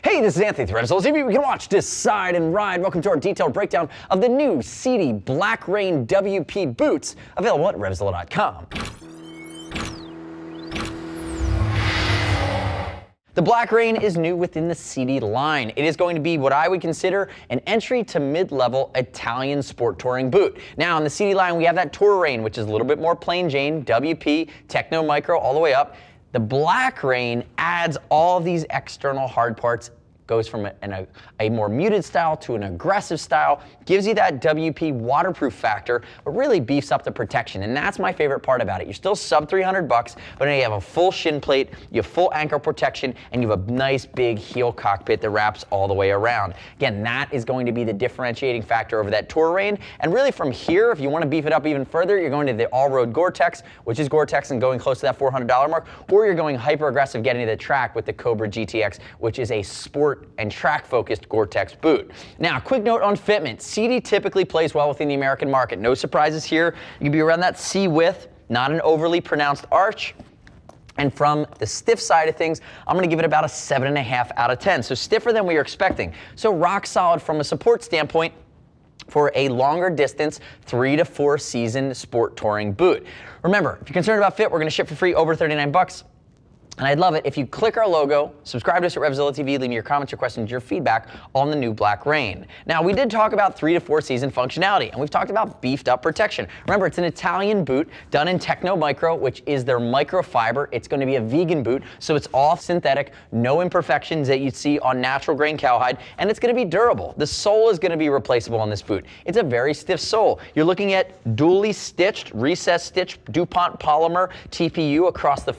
Hey, this is Anthony with RevZilla TV. We can watch, decide, and ride. Welcome to our detailed breakdown of the new Sidi Black Rain WP boots, available at RevZilla.com. The Black Rain is new within the Sidi line. It is going to be what I would consider an entry to mid-level Italian sport touring boot. Now, in the Sidi line, we have that Tour Rain, which is a little bit more plain Jane, WP, technomicro, all the way up. The Black Rain adds all of these external hard parts, goes from a more muted style to an aggressive style, gives you that WP waterproof factor, but really beefs up the protection. And that's my favorite part about it. You're still sub 300 bucks, but now you have a full shin plate, you have full ankle protection, and you have a nice big heel cockpit that wraps all the way around. Again, that is going to be the differentiating factor over that Tour Rain. And really from here, if you want to beef it up even further, you're going to the all-road Gore-Tex, which is Gore-Tex and going close to that $400 mark, or you're going hyper aggressive getting to the track with the Cobra GTX, which is a sport and track-focused Gore-Tex boot. Now, quick note on fitment. Sidi typically plays well within the American market. No surprises here. You can be around that C width, not an overly pronounced arch. And from the stiff side of things, I'm going to give it about a 7.5 out of 10. So stiffer than we were expecting. So rock solid from a support standpoint for a longer distance 3 to 4 season sport touring boot. Remember, if you're concerned about fit, we're going to ship for free over 39 bucks. And I'd love it if you click our logo, subscribe to us at RevZilla TV, leave me your comments, your questions, your feedback on the new Black Rain. Now, we did talk about 3 to 4 season functionality, and we've talked about beefed up protection. Remember, it's an Italian boot done in technomicro, which is their microfiber. It's going to be a vegan boot, so it's all synthetic, no imperfections that you'd see on natural grain cowhide, and it's going to be durable. The sole is going to be replaceable on this boot. It's a very stiff sole. You're looking at dually stitched, recessed stitched DuPont polymer TPU across the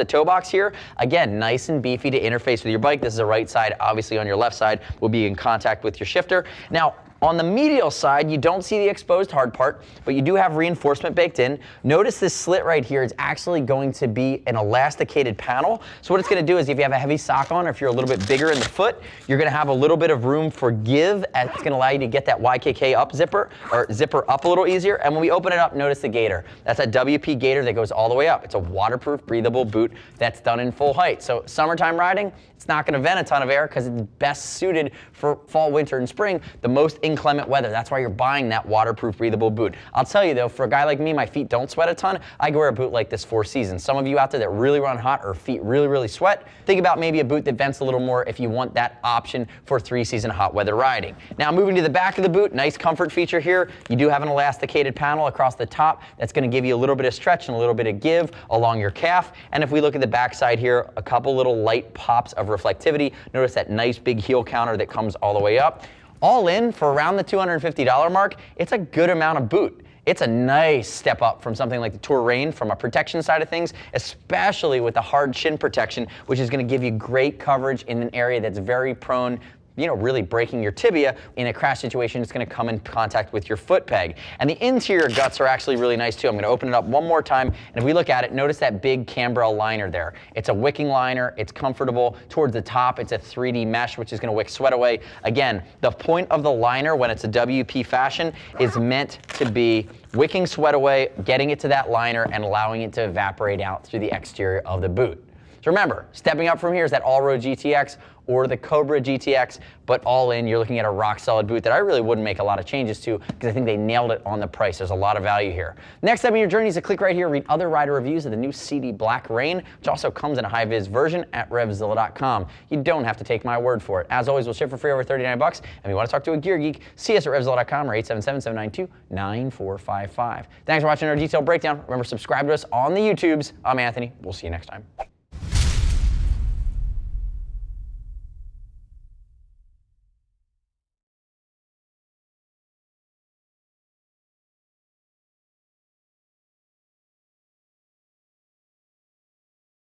toe box here. Again, nice and beefy to interface with your bike. This is the right side. Obviously on your left side will be in contact with your shifter. Now, on the medial side, you don't see the exposed hard part, but you do have reinforcement baked in. Notice this slit right here is actually going to be an elasticated panel. So what it's going to do is if you have a heavy sock on or if you're a little bit bigger in the foot, you're going to have a little bit of room for give, and it's going to allow you to get that YKK up zipper or zipper up a little easier. And when we open it up, notice the gaiter. That's a WP gaiter that goes all the way up. It's a waterproof, breathable boot that's done in full height. So summertime riding, it's not going to vent a ton of air because it's best suited for fall, winter, and spring, the most inclement weather. That's why you're buying that waterproof, breathable boot. I'll tell you though, for a guy like me, my feet don't sweat a ton. I can wear a boot like this for seasons. Some of you out there that really run hot or feet really sweat, think about maybe a boot that vents a little more if you want that option for 3-season hot weather riding. Now moving to the back of the boot, nice comfort feature here. You do have an elasticated panel across the top that's going to give you a little bit of stretch and a little bit of give along your calf. And if we look at the back side here, a couple little light pops of reflectivity. Notice that nice big heel counter that comes all the way up. All in for around the $250 mark, it's a good amount of boot. It's a nice step up from something like the Tour Rain from a protection side of things, especially with the hard shin protection, which is going to give you great coverage in an area that's very prone, really breaking your tibia. In a crash situation, it's going to come in contact with your foot peg. And the interior guts are actually really nice too. I'm going to open it up one more time, and if we look at it, notice that big cambrel liner there. It's a wicking liner. It's comfortable. Towards the top, it's a 3D mesh, which is going to wick sweat away. Again, the point of the liner when it's a WP fashion is meant to be wicking sweat away, getting it to that liner, and allowing it to evaporate out through the exterior of the boot. So remember, stepping up from here is that all-road GTX or the Cobra GTX, but all in, you're looking at a rock-solid boot that I really wouldn't make a lot of changes to because I think they nailed it on the price. There's a lot of value here. Next step in your journey is to click right here, read other rider reviews of the new Sidi Black Rain, which also comes in a high-vis version at RevZilla.com. You don't have to take my word for it. As always, we'll ship for free over 39 bucks. And if you want to talk to a gear geek, see us at RevZilla.com or 877-792-9455. Thanks for watching our detailed breakdown. Remember, subscribe to us on the YouTubes. I'm Anthony. We'll see you next time.